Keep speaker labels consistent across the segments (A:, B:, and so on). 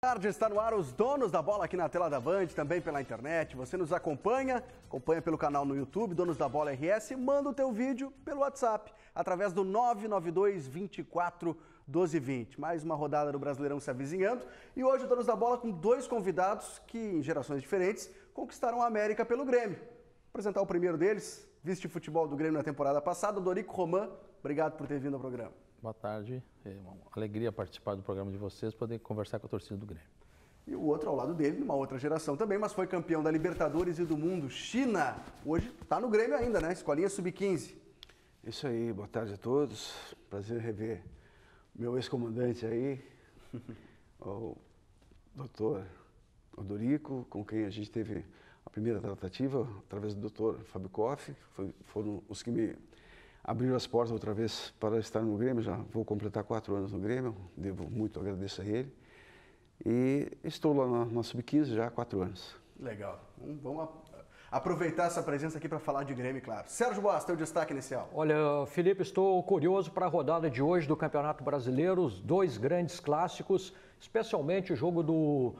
A: Tarde está no ar os donos da bola aqui na tela da Band, também pela internet. Você nos acompanha pelo canal no YouTube, Donos da Bola RS, manda o teu vídeo pelo WhatsApp, através do 992 24 1220. Mais uma rodada do Brasileirão se avizinhando e hoje o Donos da Bola com dois convidados que, em gerações diferentes, conquistaram a América pelo Grêmio. Vou apresentar o primeiro deles, vice-futebol do Grêmio na temporada passada, o Dorico Roman. Obrigado por ter vindo ao programa.
B: Boa tarde, é uma alegria participar do programa de vocês, poder conversar com a torcida do Grêmio.
A: E o outro ao lado dele, numa outra geração também, mas foi campeão da Libertadores e do Mundo, China. Hoje está no Grêmio ainda, né? Escolinha Sub-15.
C: Isso aí, boa tarde a todos. Prazer rever meu ex-comandante aí, o doutor Dorico, com quem a gente teve a primeira tratativa, através do doutor Fábio Koff. Foram os que me abriram as portas outra vez para estar no Grêmio. Já vou completar 4 anos no Grêmio, devo muito agradecer a ele. E estou lá na Sub-15 já há 4 anos.
A: Legal. Vamos aproveitar essa presença aqui para falar de Grêmio, claro. Sérgio Boas, teu destaque inicial.
D: Olha, Felipe, estou curioso para a rodada de hoje do Campeonato Brasileiro, os dois grandes clássicos, especialmente o jogo do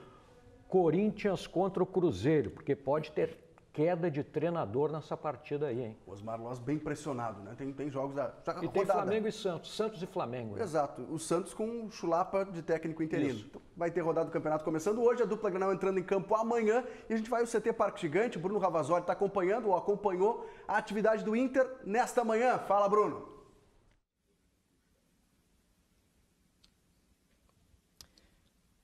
D: Corinthians contra o Cruzeiro, porque pode ter queda de treinador nessa partida aí, hein?
A: Osmar Loz bem pressionado, né? Tem jogos da
D: E tem Flamengo e Santos, Santos e Flamengo. Né?
A: Exato, o Santos com um chulapa de técnico interino. Então, vai ter rodada do campeonato começando hoje, a dupla Grenal entrando em campo amanhã e a gente vai ao CT Parque Gigante. Bruno Ravazoli está acompanhando ou acompanhou a atividade do Inter nesta manhã. Fala, Bruno.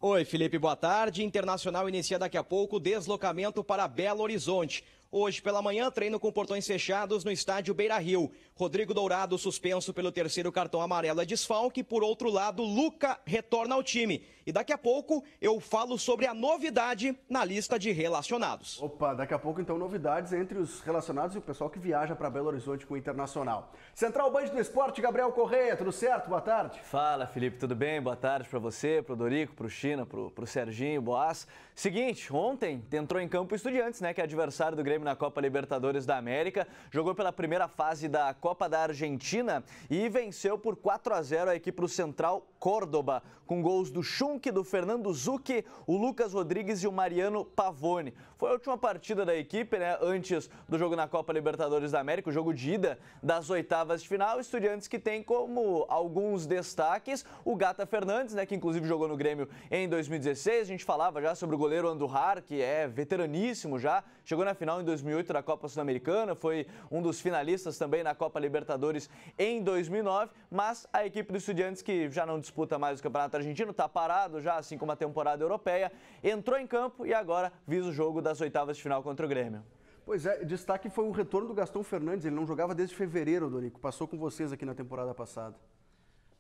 E: Oi, Felipe, boa tarde. Internacional inicia daqui a pouco o deslocamento para Belo Horizonte. Hoje pela manhã, treino com portões fechados no estádio Beira-Rio. Rodrigo Dourado, suspenso pelo 3º cartão amarelo, é desfalque. Por outro lado, Luca retorna ao time. E daqui a pouco eu falo sobre a novidade na lista de relacionados.
A: Opa, daqui a pouco então novidades entre os relacionados e o pessoal que viaja para Belo Horizonte com o Internacional. Central Band do Esporte, Gabriel Correia, tudo certo? Boa tarde.
F: Fala, Felipe, tudo bem? Boa tarde para você, pro Dorico, pro China, pro Serginho, Boas. Seguinte, ontem entrou em campo o Estudiantes, né, que é adversário do Grêmio na Copa Libertadores da América, jogou pela primeira fase da Copa da Argentina e venceu por 4-0 a equipe do Central Córdoba, com gols do Schunk, do Fernando Zucchi, o Lucas Rodrigues e o Mariano Pavone. Foi a última partida da equipe, né, antes do jogo na Copa Libertadores da América, o jogo de ida das oitavas de final. Estudiantes que tem como alguns destaques o Gata Fernandes, né, que inclusive jogou no Grêmio em 2016. A gente falava já sobre o goleiro Andújar, que é veteraníssimo já, chegou na final em 2008 da Copa Sul-Americana, foi um dos finalistas também na Copa Libertadores em 2009, mas a equipe do Estudiantes, que já não disputa mais o Campeonato Argentino, está parado já, assim como a temporada europeia, entrou em campo e agora visa o jogo das oitavas de final contra o Grêmio.
A: Pois é, destaque foi o retorno do Gastão Fernandes, ele não jogava desde fevereiro, Dorico, passou com vocês aqui na temporada passada.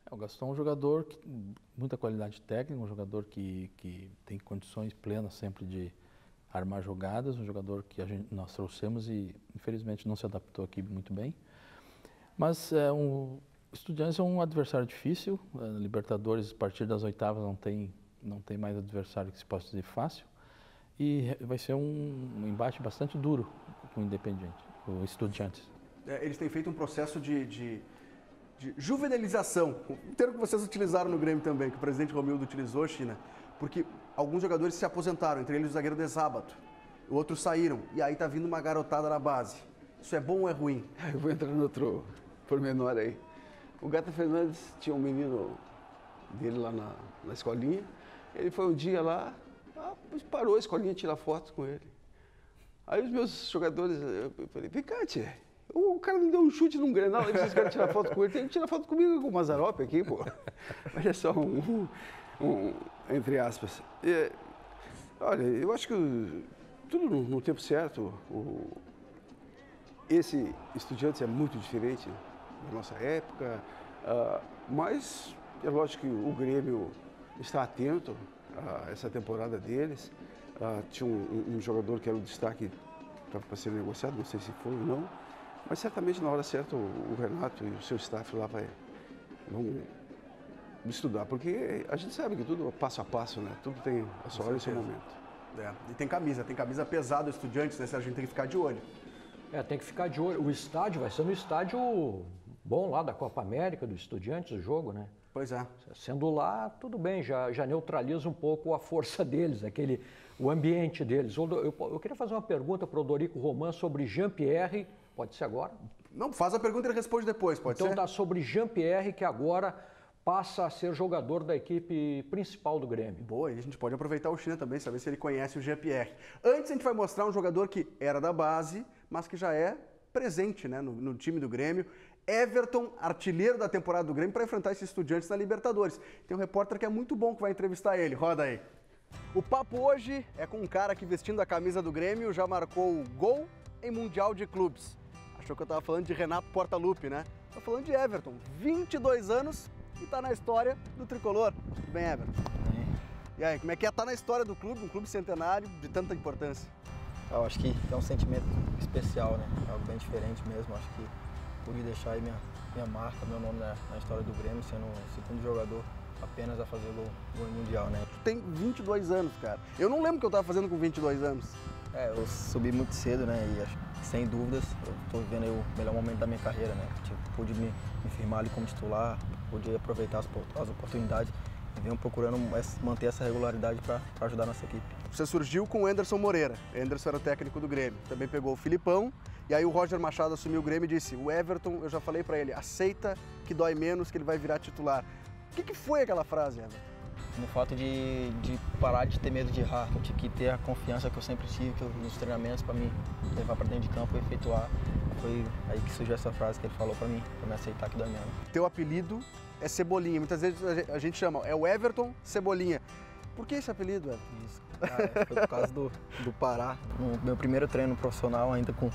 B: O Gastão é um jogador com muita qualidade técnica, um jogador que tem condições plenas sempre de armar jogadas, um jogador que nós trouxemos e infelizmente não se adaptou aqui muito bem. Mas Estudiantes é um adversário difícil, Libertadores a partir das oitavas não tem mais adversário que se possa dizer fácil. E vai ser um embate bastante duro com o Independiente, o Estudiantes.
A: Eles têm feito um processo de juvenilização, um termo que vocês utilizaram no Grêmio também, que o presidente Romildo utilizou, China, porque alguns jogadores se aposentaram, entre eles o zagueiro de Zábato, outros saíram, e aí tá vindo uma garotada na base. Isso é bom ou é ruim?
C: Eu vou entrar no outro pormenor aí. O Gata Fernandes tinha um menino dele lá na escolinha, ele foi um dia lá, parou a escolinha tirar foto com ele. Aí os meus jogadores, eu falei, vem cá, tia, o cara me deu um chute num Grenal, aí vocês querem tirar foto com ele, tem que tirar foto comigo com o Mazzaropi aqui, pô. Mas é só entre aspas. Olha, eu acho que tudo no tempo certo. Esse Estudiantes é muito diferente da nossa época, mas é lógico que o Grêmio está atento a essa temporada deles. Tinha um jogador que era o destaque para ser negociado, não sei se foi ou não, mas certamente na hora certa o Renato e o seu staff lá vão estudar, porque a gente sabe que tudo é passo a passo, né? Tudo tem a sua hora e o seu momento.
A: E tem camisa pesada, Estudiantes, né? A gente tem que ficar de olho.
D: Tem que ficar de olho. O estádio vai ser no estádio bom lá da Copa América, do Estudiantes, o jogo, né?
A: Pois é.
D: Sendo lá, tudo bem, já neutraliza um pouco a força deles, o ambiente deles. Eu queria fazer uma pergunta para o Dorico Roman sobre Jean-Pierre, pode ser agora?
A: Não, faz a pergunta e ele responde depois, pode ser?
D: Então tá sobre Jean-Pierre, que agora passa a ser jogador da equipe principal do Grêmio.
A: Boa, e a gente pode aproveitar o China também, saber se ele conhece o Jean-Pierre. Antes a gente vai mostrar um jogador que era da base, mas que já é presente, né, no time do Grêmio. Everton, artilheiro da temporada do Grêmio, para enfrentar esses Estudiantes na Libertadores. Tem um repórter que é muito bom que vai entrevistar ele. Roda aí. O papo hoje é com um cara que, vestindo a camisa do Grêmio, já marcou gol em Mundial de Clubes. Achou que eu estava falando de Renato Portaluppi, né? Estou falando de Everton, 22 anos e está na história do Tricolor. Tudo bem, Everton?
G: Bem.
A: E aí, como é que é estar na história do clube, um clube centenário de tanta importância?
G: Eu acho que é um sentimento especial, né? É algo bem diferente mesmo. Acho que pude deixar aí minha marca, meu nome na história do Grêmio, sendo o segundo jogador apenas a fazer gol em Mundial, né?
A: Tu tem 22 anos, cara. Eu não lembro o que eu estava fazendo com 22 anos.
G: Eu subi muito cedo, né? E acho, sem dúvidas, eu estou vivendo aí o melhor momento da minha carreira, né? Pude me firmar ali como titular, pude aproveitar as oportunidades e venho procurando manter essa regularidade para ajudar a nossa equipe.
A: Você surgiu com o Anderson Moreira. Anderson era o técnico do Grêmio. Também pegou o Filipão. E aí o Roger Machado assumiu o Grêmio e disse, o Everton, eu já falei para ele, aceita que dói menos, que ele vai virar titular. O que foi aquela frase, Everton?
G: No fato de parar de ter medo de errar, eu tinha que ter a confiança que eu sempre tive nos treinamentos para me levar para dentro de campo e efetuar. Foi aí que surgiu essa frase que ele falou para mim aceitar que dói menos.
A: Teu apelido é Cebolinha. Muitas vezes a gente chama, é o Everton Cebolinha. Por que esse apelido, Everton?
G: Isso. Foi por causa do Pará. No meu primeiro treino profissional, ainda com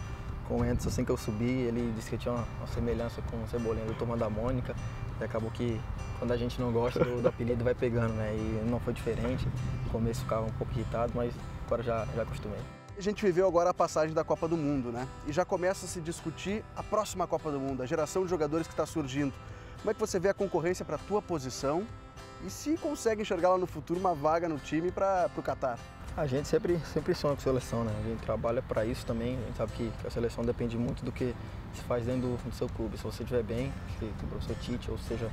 G: o Anderson, assim que eu subi, ele disse que tinha uma semelhança com o Cebolinha do Turma da Mônica. E acabou que quando a gente não gosta do apelido vai pegando, né? E não foi diferente. No começo ficava um pouco irritado, mas agora já acostumei.
A: A gente viveu agora a passagem da Copa do Mundo, né? E já começa a se discutir a próxima Copa do Mundo, a geração de jogadores que está surgindo. Como é que você vê a concorrência para a tua posição e se consegue enxergar lá no futuro uma vaga no time para o Catar?
G: A gente sempre sonha com seleção, né? A gente trabalha para isso também. A gente sabe que a seleção depende muito do que se faz dentro do seu clube. Se você estiver bem, que o professor Tite, ou seja,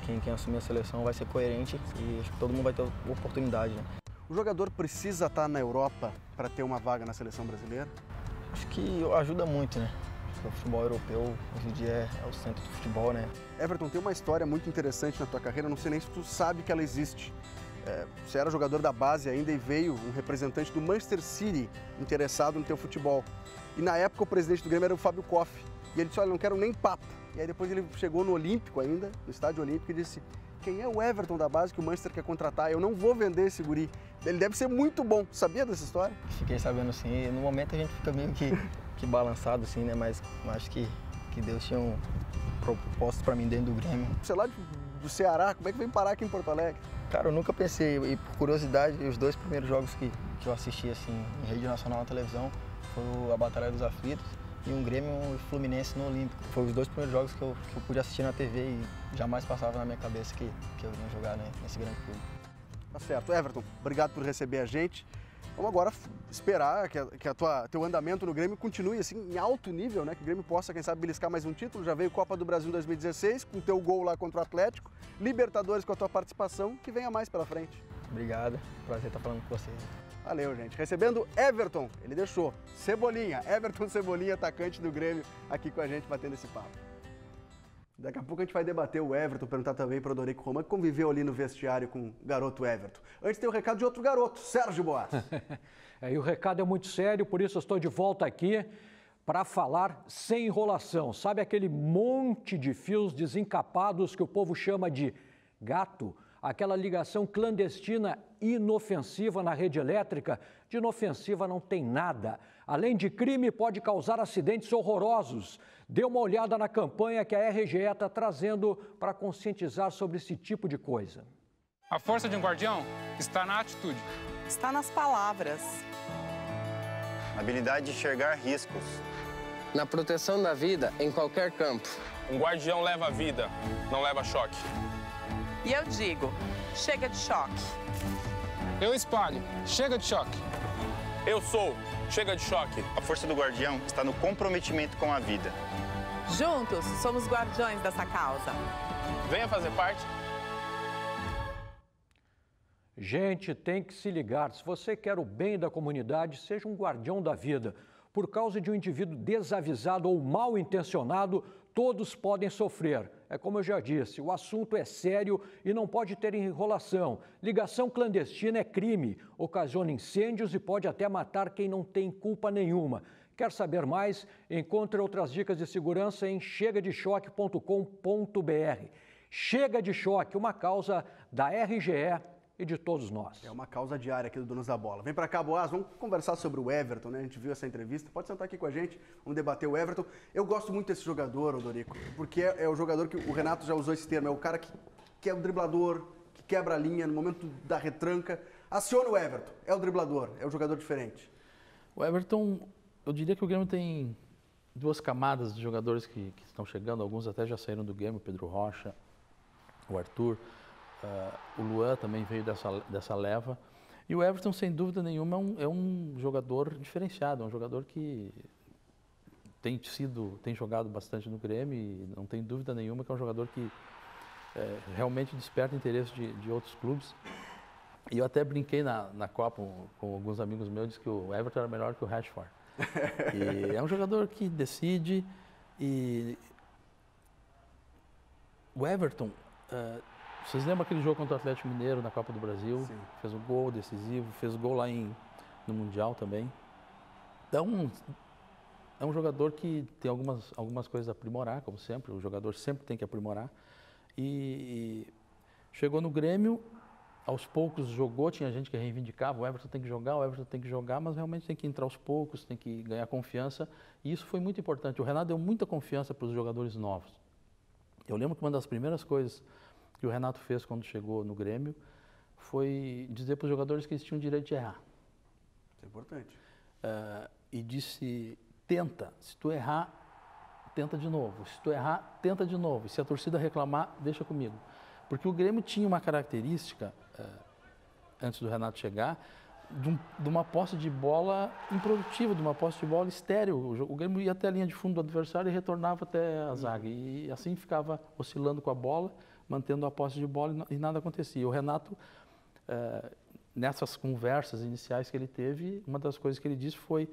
G: quem assumir a seleção vai ser coerente e acho que todo mundo vai ter oportunidade, né?
A: O jogador precisa estar na Europa para ter uma vaga na seleção brasileira?
G: Acho que ajuda muito, né? O futebol europeu hoje em dia é o centro do futebol, né?
A: Everton, tem uma história muito interessante na tua carreira, não sei nem se tu sabe que ela existe. Você era jogador da base ainda e veio um representante do Manchester City interessado no teu futebol. E na época o presidente do Grêmio era o Fábio Koff. E ele disse, olha, não quero nem papo. E aí depois ele chegou no Olímpico ainda, no Estádio Olímpico, e disse, quem é o Everton da base que o Manchester quer contratar? Eu não vou vender esse guri. Ele deve ser muito bom. Sabia dessa história?
G: Fiquei sabendo assim. No momento a gente fica meio que balançado assim, né? Mas acho que Deus tinha um propósito para mim dentro do Grêmio.
A: Você lá do Ceará, como é que vem parar aqui em Porto Alegre?
G: Cara, eu nunca pensei, e por curiosidade, os dois primeiros jogos que eu assisti assim, em rede nacional na televisão foi a Batalha dos Aflitos e um Grêmio e Fluminense no Olímpico. Foi os dois primeiros jogos que eu pude assistir na TV e jamais passava na minha cabeça que eu ia jogar, né, nesse grande clube.
A: Tá certo. Everton, obrigado por receber a gente. Vamos agora esperar que teu andamento no Grêmio continue assim em alto nível, né? Que o Grêmio possa, quem sabe, beliscar mais um título. Já veio Copa do Brasil em 2016, com teu gol lá contra o Atlético. Libertadores com a tua participação, que venha mais pela frente.
G: Obrigado, prazer estar falando com vocês.
A: Valeu, gente. Recebendo Everton, ele deixou. Cebolinha, Everton Cebolinha, atacante do Grêmio, aqui com a gente, batendo esse papo. Daqui a pouco a gente vai debater o Everton, perguntar também para o Dorico Roman, que conviveu ali no vestiário com o garoto Everton. Antes tem o recado de outro garoto, Sérgio Boas.
D: E o recado é muito sério, por isso eu estou de volta aqui para falar sem enrolação. Sabe aquele monte de fios desencapados que o povo chama de gato? Aquela ligação clandestina inofensiva na rede elétrica? De inofensiva não tem nada. Além de crime, pode causar acidentes horrorosos. Dê uma olhada na campanha que a RGE está trazendo para conscientizar sobre esse tipo de coisa.
H: A força de um guardião está na atitude.
I: Está nas palavras.
J: A habilidade de enxergar riscos.
K: Na proteção da vida em qualquer campo.
L: Um guardião leva a vida, não leva choque.
I: E eu digo, chega de choque.
H: Eu espalho, chega de choque.
L: Eu sou, chega de choque.
J: A força do guardião está no comprometimento com a vida.
I: Juntos, somos guardiões dessa causa.
L: Venha fazer parte.
D: Gente, tem que se ligar. Se você quer o bem da comunidade, seja um guardião da vida. Por causa de um indivíduo desavisado ou mal intencionado, todos podem sofrer. É como eu já disse, o assunto é sério e não pode ter enrolação. Ligação clandestina é crime, ocasiona incêndios e pode até matar quem não tem culpa nenhuma. Quer saber mais? Encontre outras dicas de segurança em chegadechoque.com.br. Chega de Choque, uma causa da RGE e de todos nós.
A: É uma causa diária aqui do Donos da Bola. Vem para cá, Boaz, vamos conversar sobre o Everton, né? A gente viu essa entrevista. Pode sentar aqui com a gente, vamos debater o Everton. Eu gosto muito desse jogador, Odorico, porque é o jogador que o Renato já usou esse termo, é o cara que é o driblador, que quebra a linha no momento da retranca. Aciona o Everton, é o driblador, é o jogador diferente.
B: O Everton, eu diria que o Grêmio tem duas camadas de jogadores que estão chegando, alguns até já saíram do Grêmio, o Pedro Rocha, o Arthur. O Luan também veio dessa leva. E o Everton, sem dúvida nenhuma, é um jogador diferenciado, é um jogador que tem jogado bastante no Grêmio e não tem dúvida nenhuma que é um jogador que realmente desperta interesse de outros clubes. E eu até brinquei na Copa com alguns amigos meus, disse que o Everton era melhor que o Rashford. E é um jogador que decide e o Everton... vocês lembram aquele jogo contra o Atlético Mineiro na Copa do Brasil? Sim. Fez um gol decisivo, fez gol lá no Mundial também. Então, é um jogador que tem algumas coisas a aprimorar, como sempre. O jogador sempre tem que aprimorar. E chegou no Grêmio, aos poucos jogou, tinha gente que reivindicava, o Everton tem que jogar, mas realmente tem que entrar aos poucos, tem que ganhar confiança. E isso foi muito importante. O Renato deu muita confiança para os jogadores novos. Eu lembro que uma das primeiras coisas que o Renato fez quando chegou no Grêmio foi dizer para os jogadores que eles tinham o direito de errar.
A: Isso é importante.
B: E disse, tenta, se tu errar, tenta de novo. Se tu errar, tenta de novo. E se a torcida reclamar, deixa comigo. Porque o Grêmio tinha uma característica, antes do Renato chegar, de uma posse de bola improdutiva, de uma posse de bola estéril. O Grêmio ia até a linha de fundo do adversário e retornava até a zaga. E assim ficava oscilando com a bola, mantendo a posse de bola e nada acontecia. O Renato, nessas conversas iniciais que ele teve, uma das coisas que ele disse foi,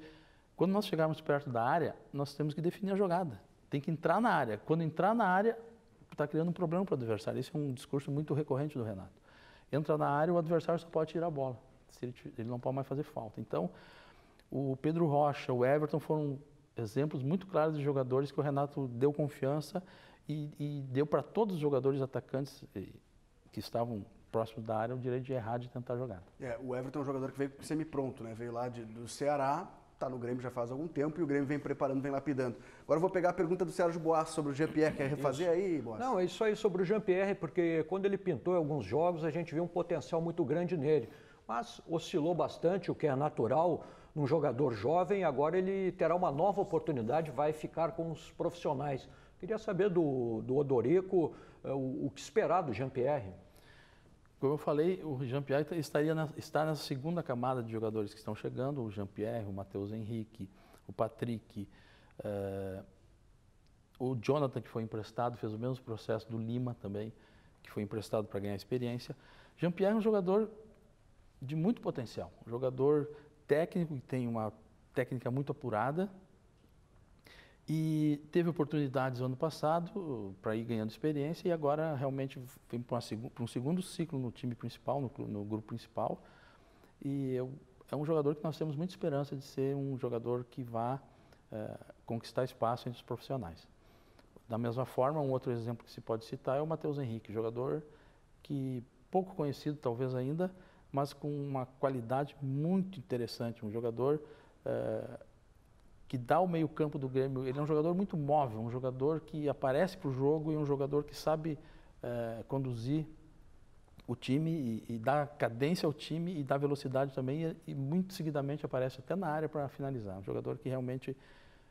B: quando nós chegarmos perto da área, nós temos que definir a jogada. Tem que entrar na área. Quando entrar na área, está criando um problema para o adversário. Esse é um discurso muito recorrente do Renato. Entra na área, o adversário só pode tirar a bola. Ele não pode mais fazer falta. Então, o Pedro Rocha, o Everton foram exemplos muito claros de jogadores que o Renato deu confiança e deu para todos os jogadores atacantes que estavam próximos da área o direito de errar, de tentar jogar.
A: O Everton é um jogador que veio semi-pronto, né? Veio lá do Ceará, está no Grêmio já faz algum tempo e o Grêmio vem preparando, vem lapidando. Agora eu vou pegar a pergunta do Sérgio Boas sobre o Jean-Pierre. Quer refazer aí, Boas?
D: Não, é isso aí sobre o Jean-Pierre, porque quando ele pintou em alguns jogos, a gente viu um potencial muito grande nele. Mas oscilou bastante, o que é natural num jogador jovem. Agora ele terá uma nova oportunidade, vai ficar com os profissionais. Queria saber do Odorico o que esperar do Jean-Pierre.
B: Como eu falei, o Jean-Pierre está nessa segunda camada de jogadores que estão chegando, o Jean-Pierre, o Matheus Henrique, o Patrick, o Jonathan, que foi emprestado, fez o mesmo processo do Lima também, que foi emprestado para ganhar experiência. Jean-Pierre é um jogador de muito potencial, um jogador técnico, que tem uma técnica muito apurada e teve oportunidades no ano passado para ir ganhando experiência e agora realmente vem para um segundo ciclo no time principal, no grupo principal. E é um jogador que nós temos muita esperança de ser um jogador que vá conquistar espaço entre os profissionais. Da mesma forma, um outro exemplo que se pode citar é o Matheus Henrique, jogador que pouco conhecido talvez ainda, mas com uma qualidade muito interessante, um jogador que dá o meio-campo do Grêmio. Ele é um jogador muito móvel, um jogador que aparece para o jogo e um jogador que sabe conduzir o time e dar cadência ao time e dar velocidade também e muito seguidamente aparece até na área para finalizar. Um jogador que realmente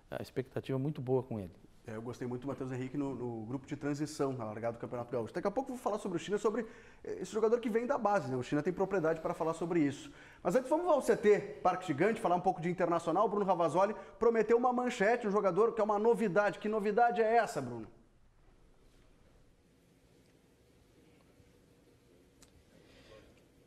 B: a expectativa é muito boa com ele.
A: Eu gostei muito do Matheus Henrique no grupo de transição, na largada do Campeonato Gaúcho. Daqui a pouco eu vou falar sobre o China, sobre esse jogador que vem da base, né? O China tem propriedade para falar sobre isso. Mas antes vamos ao CT Parque Gigante, falar um pouco de Internacional. O Bruno Ravazoli prometeu uma manchete, um jogador que é uma novidade. Que novidade é essa, Bruno?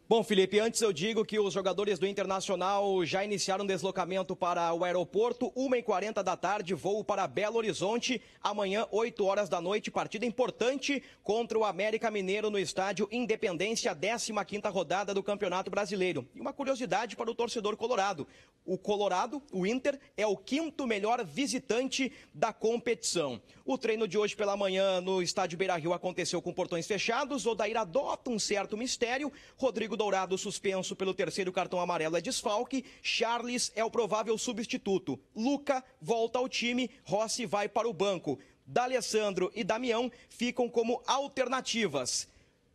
E: Bom, Felipe, antes eu digo que os jogadores do Internacional já iniciaram deslocamento para o aeroporto, 1h40 da tarde, voo para Belo Horizonte, amanhã, 8 horas da noite, partida importante contra o América Mineiro no estádio Independência, 15ª rodada do Campeonato Brasileiro. E uma curiosidade para o torcedor colorado, o Inter, é o 5º melhor visitante da competição. O treino de hoje pela manhã no estádio Beira-Rio aconteceu com portões fechados, Odair adota um certo mistério, Rodrigo Dourado suspenso pelo 3º cartão amarelo é desfalque, Charles é o provável substituto, Luca volta ao time, Rossi vai para o banco, D'Alessandro e Damião ficam como alternativas.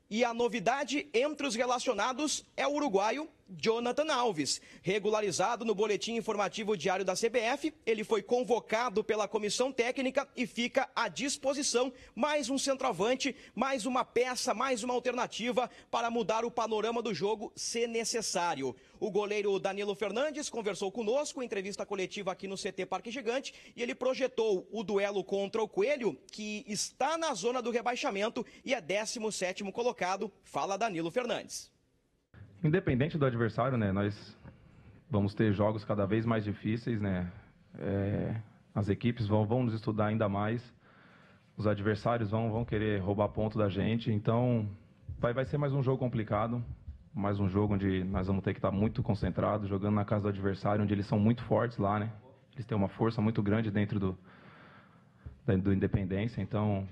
E: E a novidade entre os relacionados é o uruguaio Jonathan Alves. Regularizado no boletim informativo diário da CBF, ele foi convocado pela comissão técnica e fica à disposição. Mais um centroavante, mais uma peça, mais uma alternativa para mudar o panorama do jogo se necessário. O goleiro Danilo Fernandes conversou conosco em entrevista coletiva aqui no CT Parque Gigante e ele projetou o duelo contra o Coelho, que está na zona do rebaixamento e é 17º colocado. Fala Danilo Fernandes.
M: Independente do adversário, né, nós vamos ter jogos cada vez mais difíceis, né, as equipes vão nos estudar ainda mais, os adversários vão querer roubar ponto da gente, então vai ser mais um jogo complicado, mais um jogo onde nós vamos ter que estar muito concentrados, jogando na casa do adversário, onde eles são muito fortes lá, né, eles têm uma força muito grande dentro do Independência, então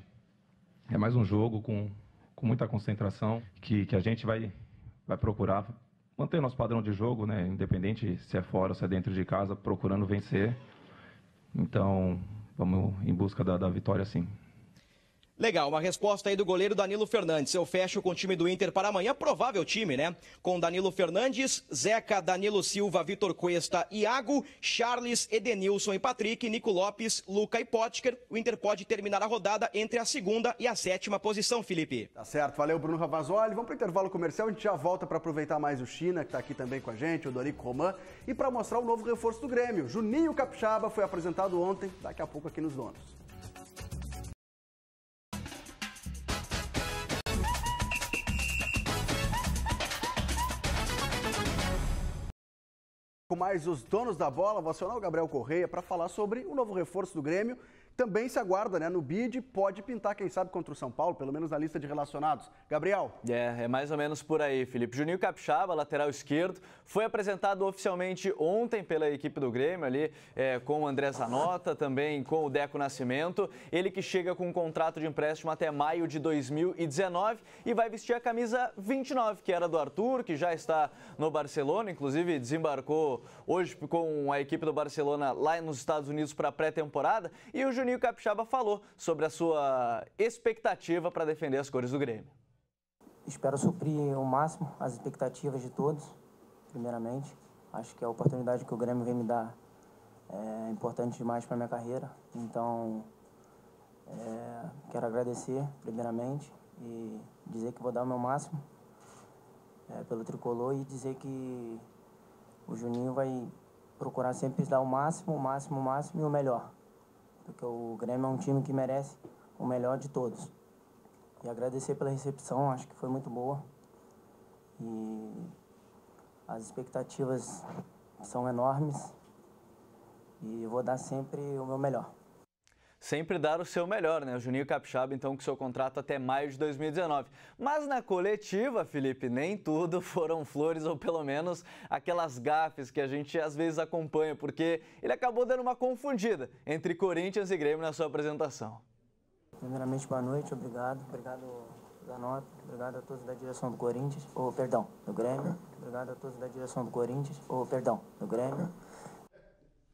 M: é mais um jogo com muita concentração, que a gente vai procurar manter nosso padrão de jogo, né? Independente se é fora ou se é dentro de casa, procurando vencer. Então, vamos em busca da vitória, sim.
E: Legal, uma resposta aí do goleiro Danilo Fernandes. Eu fecho com o time do Inter para amanhã, provável time, né? Com Danilo Fernandes, Zeca, Danilo Silva, Vitor Cuesta, Iago, Charles, Edenilson e Patrick, Nico Lopes, Luca e Potker. O Inter pode terminar a rodada entre a 2ª e a 7ª posição, Felipe.
A: Tá certo, valeu Bruno Ravazoli. Vamos para o intervalo comercial, a gente já volta para aproveitar mais o China, que está aqui também com a gente, o Dorico Roman, e para mostrar o novo reforço do Grêmio. Juninho Capixaba foi apresentado ontem, daqui a pouco aqui nos Donos. Com mais os donos da bola, vou acionar o Gabriel Correia para falar sobre o novo reforço do Grêmio. Também se aguarda, né? No bid, pode pintar, quem sabe, contra o São Paulo, pelo menos na lista de relacionados. Gabriel?
F: É mais ou menos por aí, Felipe. Juninho Capixaba, lateral esquerdo, foi apresentado oficialmente ontem pela equipe do Grêmio, ali com o André Zanota, também com o Deco Nascimento. Ele que chega com um contrato de empréstimo até maio de 2019 e vai vestir a camisa 29, que era do Arthur, que já está no Barcelona, inclusive desembarcou hoje com a equipe do Barcelona lá nos Estados Unidos para a pré-temporada. E o Juninho Capixaba falou sobre a sua expectativa para defender as cores do Grêmio.
N: Espero suprir ao máximo as expectativas de todos, primeiramente. Acho que a oportunidade que o Grêmio vem me dar é importante demais para a minha carreira. Então, quero agradecer, primeiramente, e dizer que vou dar o meu máximo pelo Tricolor e dizer que o Juninho vai procurar sempre dar o máximo e o melhor. Porque o Grêmio é um time que merece o melhor de todos. E agradecer pela recepção, acho que foi muito boa. E as expectativas são enormes e eu vou dar sempre o meu melhor.
F: Sempre dar o seu melhor, né? O Juninho Capixaba, então, com seu contrato até maio de 2019. Mas na coletiva, Felipe, nem tudo foram flores, ou pelo menos aquelas gafes que a gente às vezes acompanha, porque ele acabou dando uma confundida entre Corinthians e Grêmio na sua apresentação.
N: Primeiramente, boa noite, obrigado. Obrigado, Zanota. Obrigado a todos da direção do Corinthians, do Grêmio. Obrigado a todos da direção do Corinthians, do Grêmio.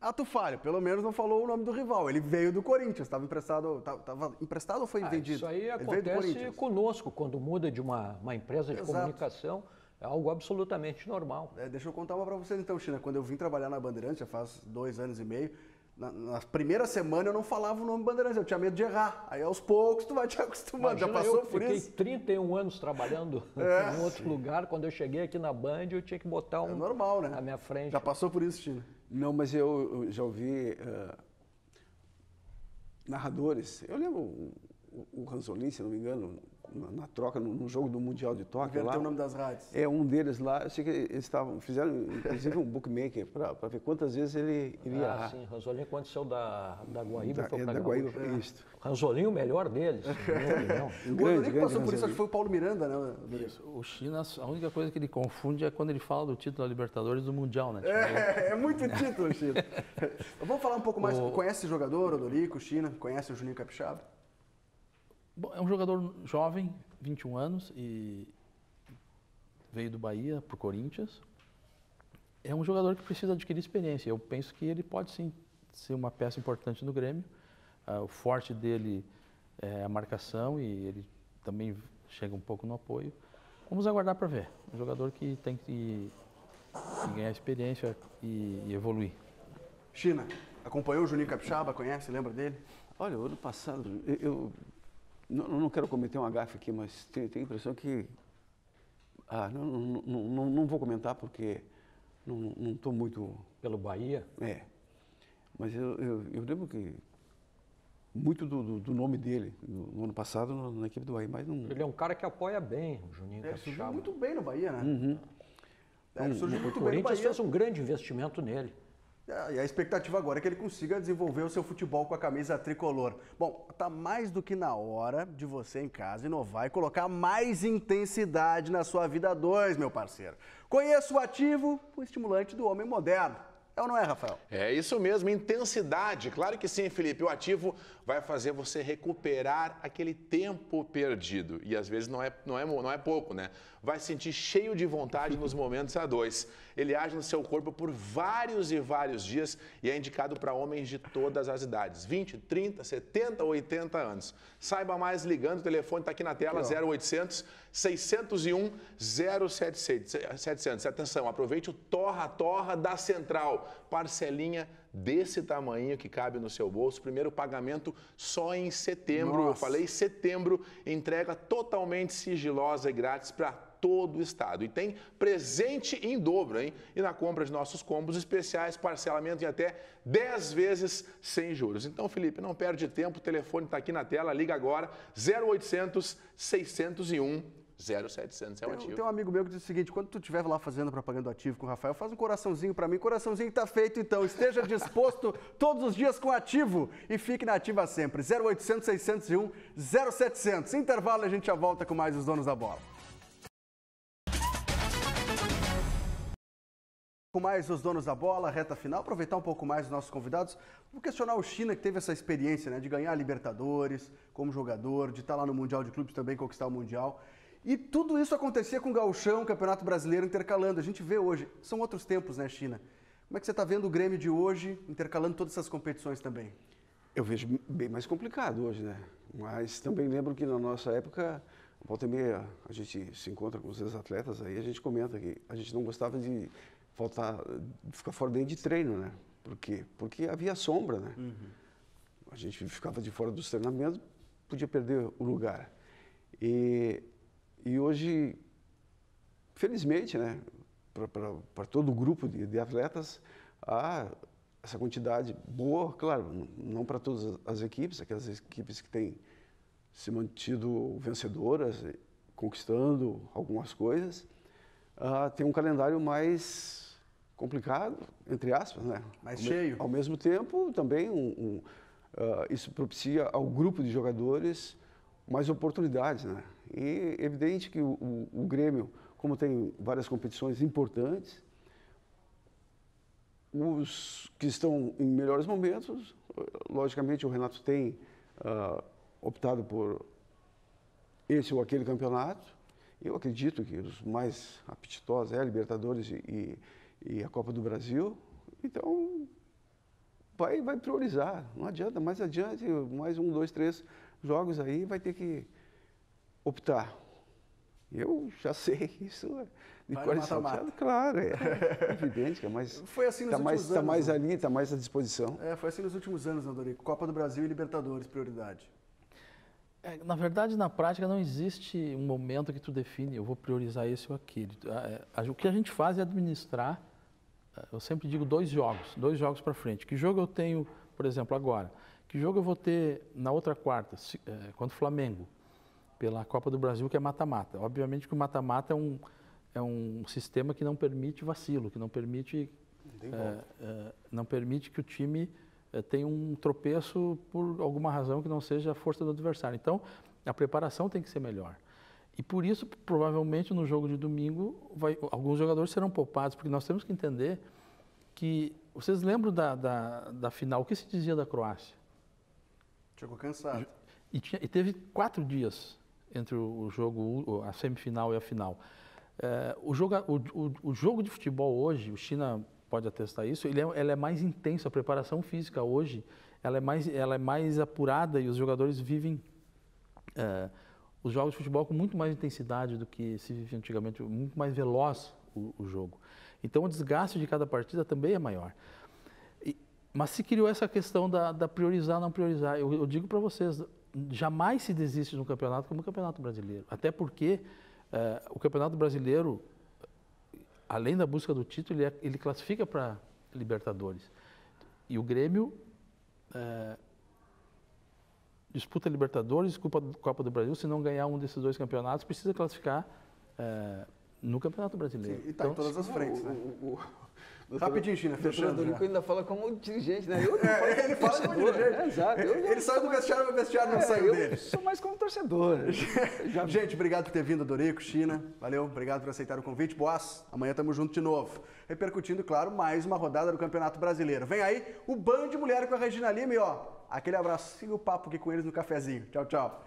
A: Ato falho, pelo menos não falou o nome do rival. Ele veio do Corinthians, estava emprestado ou foi vendido?
D: Isso aí acontece conosco, quando muda de uma empresa de comunicação, é algo absolutamente normal.
A: Deixa eu contar uma para vocês então, China. Quando eu vim trabalhar na Bandeirantes, já faz 2 anos e meio, na primeira semana eu não falava o nome Bandeirantes, eu tinha medo de errar. Aí aos poucos tu vai te acostumando, já passou por isso?
D: Eu fiquei 31 anos trabalhando em outro lugar, quando eu cheguei aqui na Band eu tinha que botar
A: normal, né?
D: na minha frente.
A: Já passou por isso, China?
C: Não, mas eu já ouvi narradores. Eu lembro o Ranzolin, se não me engano, na troca, no jogo do Mundial de Tóquio.
A: Inverteu o nome das rádios.
C: É, um deles lá, eu sei que eles fizeram inclusive um bookmaker para ver quantas vezes ele iria errar.
D: Sim, Ranzolinho quando saiu da Guaíba foi para
C: da Guaíba, isso.
D: Ranzolinho, o melhor deles.
A: O Rodrigo passou por isso, acho que foi o Paulo Miranda, né?
B: Isso. O China, a única coisa que ele confunde é quando ele fala do título da Libertadores do Mundial, né?
A: É muito título, China. Vamos falar um pouco mais. Conhece esse jogador, Odorico, China? Conhece o Juninho Capixaba?
B: Bom, é um jogador jovem, 21 anos, e veio do Bahia para o Corinthians. É um jogador que precisa adquirir experiência. Eu penso que ele pode sim ser uma peça importante no Grêmio. O forte dele é a marcação e ele também chega um pouco no apoio. Vamos aguardar para ver. Um jogador que tem que ganhar experiência e evoluir.
A: China, acompanhou o Juninho Capixaba, conhece, lembra dele?
C: Olha, o ano passado, eu não quero cometer um gafe aqui, mas tenho a impressão que... não vou comentar porque não estou muito...
D: Pelo Bahia?
C: É. Mas eu lembro que muito do nome dele no ano passado na equipe do Bahia, mas não...
D: Ele é um cara que apoia bem, o Juninho Capixaba.
A: Surgiu muito bem no Bahia, né?
C: Uhum.
A: Surgiu muito
D: o
A: bem no
D: Corinthians
A: Bahia.
D: fez um grande investimento nele.
A: E a expectativa agora é que ele consiga desenvolver o seu futebol com a camisa tricolor. Bom, tá mais do que na hora de você em casa inovar e colocar mais intensidade na sua vida a dois, meu parceiro. Conheça o Ativo, o estimulante do homem moderno. É ou não é, Rafael?
O: É isso mesmo, intensidade. Claro que sim, Felipe. O Ativo vai fazer você recuperar aquele tempo perdido. E às vezes não é pouco, né? Vai se sentir cheio de vontade nos momentos a dois. Ele age no seu corpo por vários e vários dias e é indicado para homens de todas as idades. 20, 30, 70, 80 anos. Saiba mais ligando, o telefone está aqui na tela, 0800 601 0700. Atenção, aproveite o torra-torra da Central. Parcelinha desse tamanho que cabe no seu bolso. Primeiro pagamento só em setembro.
A: Nossa.
O: Eu falei setembro. Entrega totalmente sigilosa e grátis para todo o estado. E tem presente em dobro, hein? E na compra de nossos combos especiais, parcelamento em até 10 vezes sem juros. Então, Felipe, não perde tempo. O telefone está aqui na tela. Liga agora. 0800 601 0700 é o Ativo.
A: Tem um amigo meu que diz o seguinte: quando tu estiver lá fazendo propaganda do Ativo com o Rafael, faz um coraçãozinho pra mim. Coraçãozinho tá feito, então. Esteja disposto todos os dias com o Ativo e fique na ativa sempre. 0800 601 0700. Intervalo e a gente já volta com mais os donos da bola. Com mais os donos da bola, reta final, aproveitar um pouco mais os nossos convidados. Vou questionar o China, que teve essa experiência, né, de ganhar a Libertadores como jogador, de estar lá no Mundial de Clubes também, conquistar o Mundial. E tudo isso acontecia com o Gauchão, Campeonato Brasileiro intercalando. A gente vê hoje, são outros tempos, né, China? Como é que você está vendo o Grêmio de hoje intercalando todas essas competições também?
C: Eu vejo bem mais complicado hoje, né? Mas também lembro que na nossa época, volta e meia, a gente se encontra com os ex-atletas, aí a gente comenta que a gente não gostava de ficar fora nem de treino, né? Por quê? Porque havia sombra, né? Uhum. A gente ficava de fora dos treinamentos, podia perder o lugar. E hoje, felizmente, né, para todo o grupo de atletas, há essa quantidade boa, claro, não para todas as equipes, aquelas equipes que têm se mantido vencedoras, conquistando algumas coisas, tem um calendário mais complicado, entre aspas, né?
A: Mais cheio.
C: Ao mesmo tempo, também isso propicia ao grupo de jogadores mais oportunidades, né? E é evidente que o Grêmio, como tem várias competições importantes, os que estão em melhores momentos, logicamente o Renato tem optado por esse ou aquele campeonato. Eu acredito que os mais apetitosos é a Libertadores e a Copa do Brasil. Então, vai priorizar. Não adianta, mais adiante, mais 1, 2, 3 jogos aí, vai ter que optar. Eu já sei isso de cor e salteado, claro, é evidente que é mais.
A: Foi assim nos últimos anos.
C: Está mais ali, está mais à disposição.
A: Foi assim nos últimos anos, né, Dorico? Copa do Brasil e Libertadores, prioridade.
B: Na verdade, na prática, não existe um momento que tu define, eu vou priorizar esse ou aquele. O que a gente faz é administrar, eu sempre digo 2 jogos para frente. Que jogo eu tenho, por exemplo, agora? Que jogo eu vou ter na outra quarta, contra o Flamengo? pela Copa do Brasil, que é mata-mata. Obviamente que o mata-mata é um sistema que não permite vacilo, que não permite que o time tenha um tropeço por alguma razão que não seja a força do adversário. Então, a preparação tem que ser melhor. E por isso, provavelmente, no jogo de domingo, alguns jogadores serão poupados, porque nós temos que entender que... Vocês lembram da final? O que se dizia da Croácia?
A: Chegou cansado.
B: E teve 4 dias entre o jogo, a semifinal e a final. O jogo de futebol hoje, o China pode atestar isso, ela é mais intenso, a preparação física hoje, ela é mais apurada e os jogadores vivem os jogos de futebol com muito mais intensidade do que se vivia antigamente, muito mais veloz o jogo. Então o desgaste de cada partida também é maior. Mas se criou essa questão da priorizar, não priorizar. Eu digo para vocês, jamais se desiste de um campeonato como o Campeonato Brasileiro. Até porque o Campeonato Brasileiro, além da busca do título, ele classifica para Libertadores. E o Grêmio disputa Libertadores, disputa Copa do Brasil. Se não ganhar um desses 2 campeonatos, precisa classificar no Campeonato Brasileiro.
A: Sim, e está em todas as frentes, né? Rapidinho, China,
C: fechando. O Dorico ainda fala como dirigente, né?
A: Ele fala como dirigente.
C: Exato.
A: Ele saiu do vestiário, mas o vestiário não saiu dele.
C: Eu sou mais como torcedor.
A: Gente, obrigado por ter vindo, Dorico, China. Valeu, obrigado por aceitar o convite. Boas, amanhã estamos juntos de novo. Repercutindo, claro, mais uma rodada do Campeonato Brasileiro. Vem aí o Band Mulher com a Regina Lima e, ó, aquele abraço. Siga o papo aqui com eles no cafezinho. Tchau, tchau.